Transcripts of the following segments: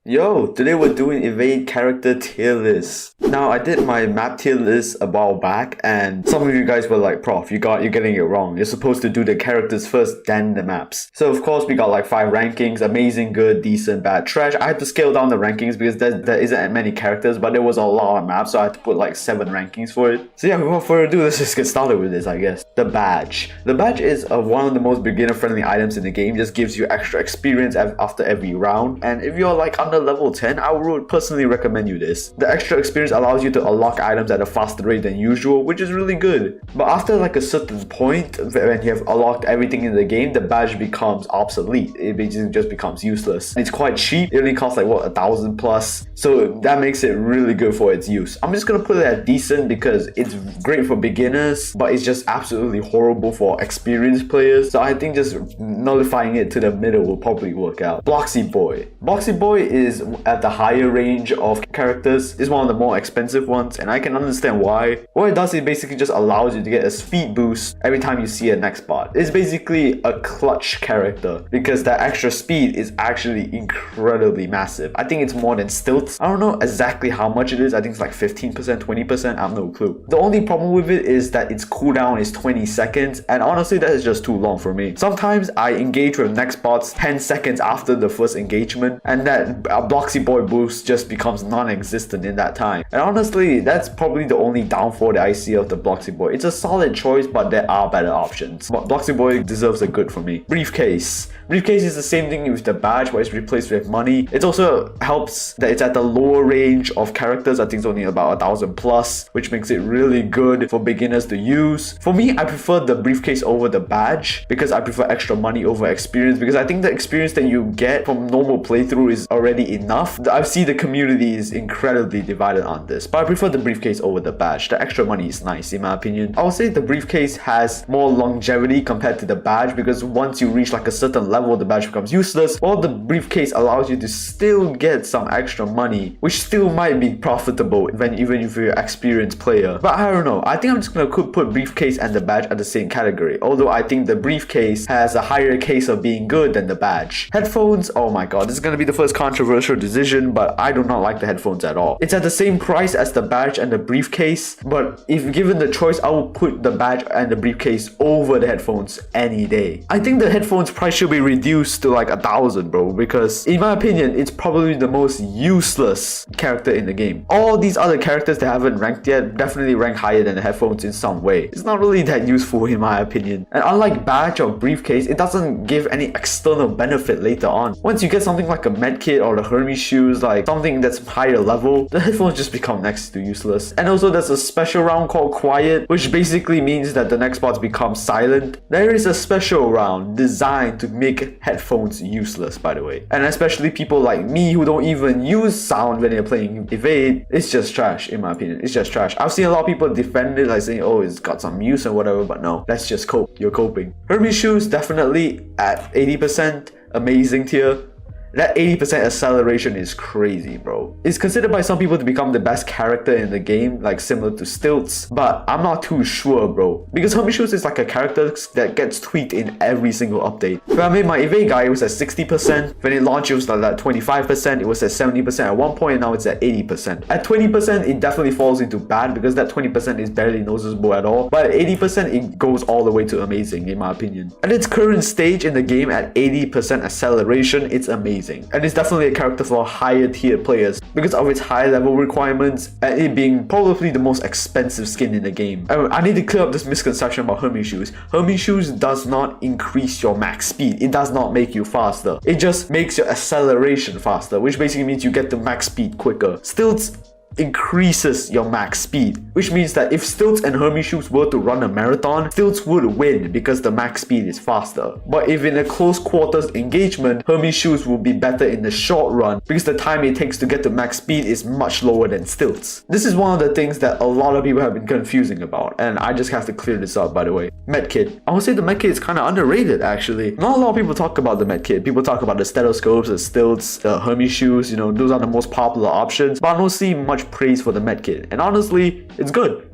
Yo, today we're doing evade character tier list. Now, I did my map tier list a while back, and some of you guys were like, Prof, you're getting it wrong. You're supposed to do the characters first, then the maps. So of course, we got like 5 rankings: amazing, good, decent, bad, trash. I had to scale down the rankings because there isn't many characters, but there was a lot of maps, so I had to put like 7 rankings for it. So yeah, without further ado, let's just get started with this, I guess. The badge. The badge is one of the most beginner-friendly items in the game. Just gives you extra experience after every round, and if you're like under level 10, I would personally recommend you this. The extra experience allows you to unlock items at a faster rate than usual, which is really good. But after like a certain point, when you have unlocked everything in the game, the badge becomes obsolete. It basically just becomes useless. It's quite cheap. It only costs like what, 1,000 plus. So that makes it really good for its use. I'm just gonna put it at decent because it's great for beginners, but it's just absolutely horrible for experienced players. So I think just nullifying it to the middle will probably work out. BLOXY Boy. BLOXY Boy is at the higher range of characters. It's one of the more expensive ones, and I can understand why. What it does is basically just allows you to get a speed boost every time you see a nextbot. It's basically a clutch character because that extra speed is actually incredibly massive. I think it's more than STILTS. I don't know exactly how much it is. I think it's like 15%, 20%. I have no clue. The only problem with it is that its cooldown is 20 seconds, and honestly that is just too long for me. Sometimes I engage with nextbots 10 seconds after the first engagement, and that BLOXY Boy boost just becomes non-existent in that time. And honestly, that's probably the only downfall that I see of the BLOXY Boy. It's a solid choice, but there are better options. But BLOXY Boy deserves a good for me. Briefcase. Briefcase is the same thing with the badge, where it's replaced with money. It also helps that it's at the lower range of characters. I think it's only about 1,000 plus, which makes it really good for beginners to use. For me, I prefer the briefcase over the badge because I prefer extra money over experience, because I think the experience that you get from normal playthrough is already enough. I see the community is incredibly divided on this, but I prefer the briefcase over the badge. The extra money is nice in my opinion. I would say the briefcase has more longevity compared to the badge, because once you reach like a certain level, the badge becomes useless, while the briefcase allows you to still get some extra money, which still might be profitable even if you're an experienced player. But I don't know, I think I'm just gonna put briefcase and the badge at the same category, although I think the briefcase has a higher case of being good than the badge. Headphones, oh my god, this is gonna be the first controversial decision, but I do not like the headphones at all. It's at the same price as the badge and the briefcase, but if given the choice, I will put the badge and the briefcase over the headphones any day. I think the headphones price should be reduced to like 1,000, bro, because in my opinion, it's probably the most useless character in the game. All these other characters that haven't ranked yet definitely rank higher than the headphones in some way. It's not really that useful in my opinion. And unlike badge or briefcase, it doesn't give any external benefit later on. Once you get something like a medkit or the HERMES shoes, like something that's higher level, the headphones just become next to useless. And also there's a special round called Quiet, which basically means that the nextbots become silent. There is a special round designed to make headphones useless, by the way. And especially people like me who don't even use sound when they're playing evade, it's just trash in my opinion. It's just trash. I've seen a lot of people defend it, like saying, oh, it's got some use and whatever, but no, let's just cope. You're coping. HERMES shoes definitely at 80%, amazing tier. That 80% acceleration is crazy, bro. It's considered by some people to become the best character in the game, like similar to STILTS, but I'm not too sure, bro. Because HERMES shoes is like a character that gets tweaked in every single update. When I made my evade guy, it was at 60%. When it launched, it was like at 25%. It was at 70% at one point, and now it's at 80%. At 20%, it definitely falls into bad because that 20% is barely noticeable at all. But at 80%, it goes all the way to amazing, in my opinion. At its current stage in the game, at 80% acceleration, it's amazing. And it's definitely a character for higher tier players because of its high level requirements and it being probably the most expensive skin in the game. I need to clear up this misconception about HERMES shoes. HERMES shoes does not increase your max speed. It does not make you faster. It just makes your acceleration faster, which basically means you get to max speed quicker. STILTS increases your max speed, which means that if STILTS and HERMES shoes were to run a marathon, STILTS would win because the max speed is faster. But if in a close quarters engagement, HERMES shoes will be better in the short run because the time it takes to get to max speed is much lower than STILTS. This is one of the things that a lot of people have been confusing about, and I just have to clear this up, by the way. Medkit. I would say the medkit is kind of underrated actually. Not a lot of people talk about the medkit. People talk about the stethoscopes, the STILTS, the HERMES shoes, you know, those are the most popular options, but I don't see much praise for the medkit, and honestly, it's good.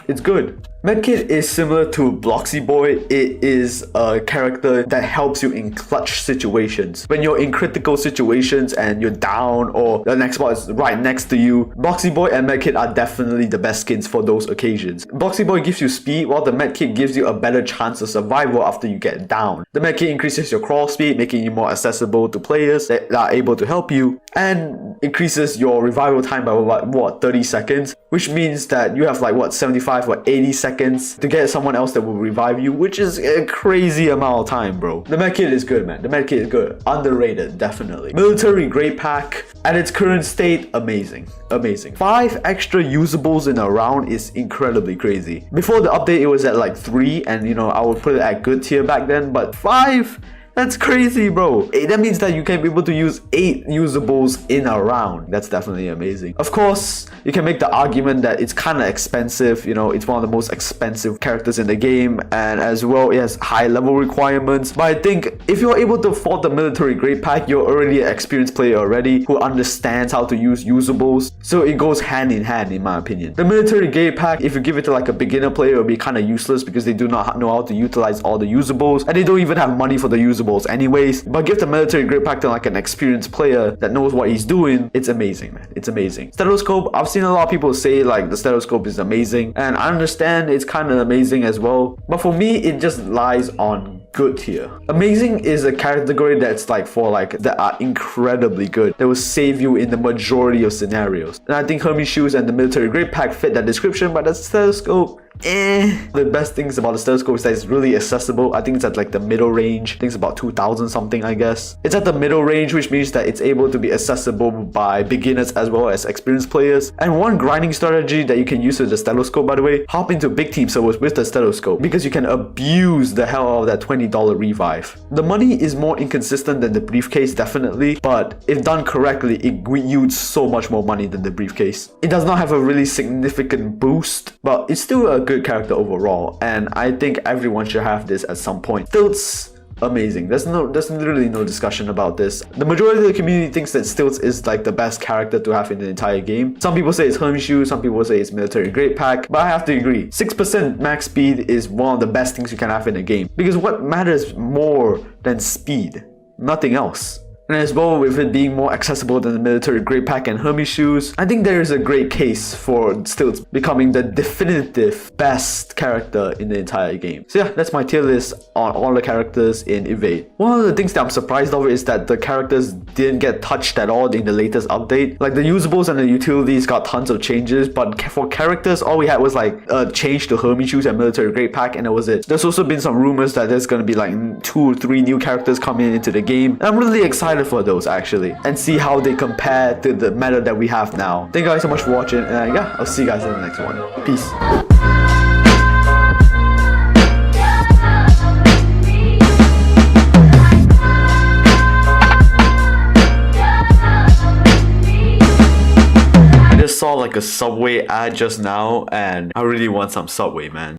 It's good. Medkit is similar to BLOXY Boy. It is a character that helps you in clutch situations. When you're in critical situations and you're down or the next bot is right next to you, BLOXY Boy and Medkit are definitely the best skins for those occasions. BLOXY Boy gives you speed while the Medkit gives you a better chance of survival after you get down. The Medkit increases your crawl speed, making you more accessible to players that are able to help you, and increases your revival time by what 30 seconds, which means that you have like what 75 or 80 seconds to get someone else that will revive you, which is a crazy amount of time, bro. The medkit is good, man. The medkit is good. Underrated, definitely. Military grade pack at its current state, amazing. 5 extra usables in a round is incredibly crazy. Before the update, it was at like 3, and you know, I would put it at good tier back then, but 5? That's crazy, bro. That means that you can be able to use 8 usables in a round. That's definitely amazing. Of course, you can make the argument that it's kind of expensive. You know, it's one of the most expensive characters in the game, and as well, it has high level requirements. But I think if you're able to afford the military grade pack, you're already an experienced player already who understands how to use usables. So it goes hand in hand, in my opinion. The military grade pack, if you give it to like a beginner player, it'll be kind of useless because they do not know how to utilize all the usables, and they don't even have money for the usables anyways. But give the military grade pack to like an experienced player that knows what he's doing. It's amazing, man. It's amazing. Stethoscope, I've seen a lot of people say like the stethoscope is amazing, and I understand it's kind of amazing as well, but for me it just lies on good tier. Amazing is a category that's like for like that are incredibly good, that will save you in the majority of scenarios. And I think Hermes shoes and the military grade pack fit that description, but the stethoscope, The best things about the stethoscope is that it's really accessible. I think it's at like the middle range. I think it's about 2,000 something, I guess. It's at the middle range, which means that it's able to be accessible by beginners as well as experienced players. And one grinding strategy that you can use with the stethoscope, by the way, hop into big team servers with the stethoscope, because you can abuse the hell out of that $20 revive. The money is more inconsistent than the briefcase, definitely, but if done correctly, it yields so much more money than the briefcase. It does not have a really significant boost, but it's still a good character overall, and I think everyone should have this at some point. Stilts, amazing. There's literally no discussion about this. The majority of the community thinks that Stilts is like the best character to have in the entire game. Some people say it's Hermes shoes, some people say it's military grade pack, but I have to agree. 6% max speed is one of the best things you can have in a game, because what matters more than speed? Nothing else. And as well, with it being more accessible than the military grade pack and Hermes shoes, I think there is a great case for Stilts becoming the definitive best character in the entire game. So yeah, that's my tier list on all the characters in Evade. One of the things that I'm surprised of is that the characters didn't get touched at all in the latest update. Like the usables and the utilities got tons of changes, but for characters, all we had was like a change to Hermes shoes and military grade pack, and that was it. There's also been some rumors that there's gonna be like 2 or 3 new characters coming into the game, and I'm really excited for those actually, and see how they compare to the meta that we have now. Thank you guys so much for watching, and yeah, I'll see you guys in the next one. Peace. I just saw like a Subway ad just now, and I really want some Subway, man.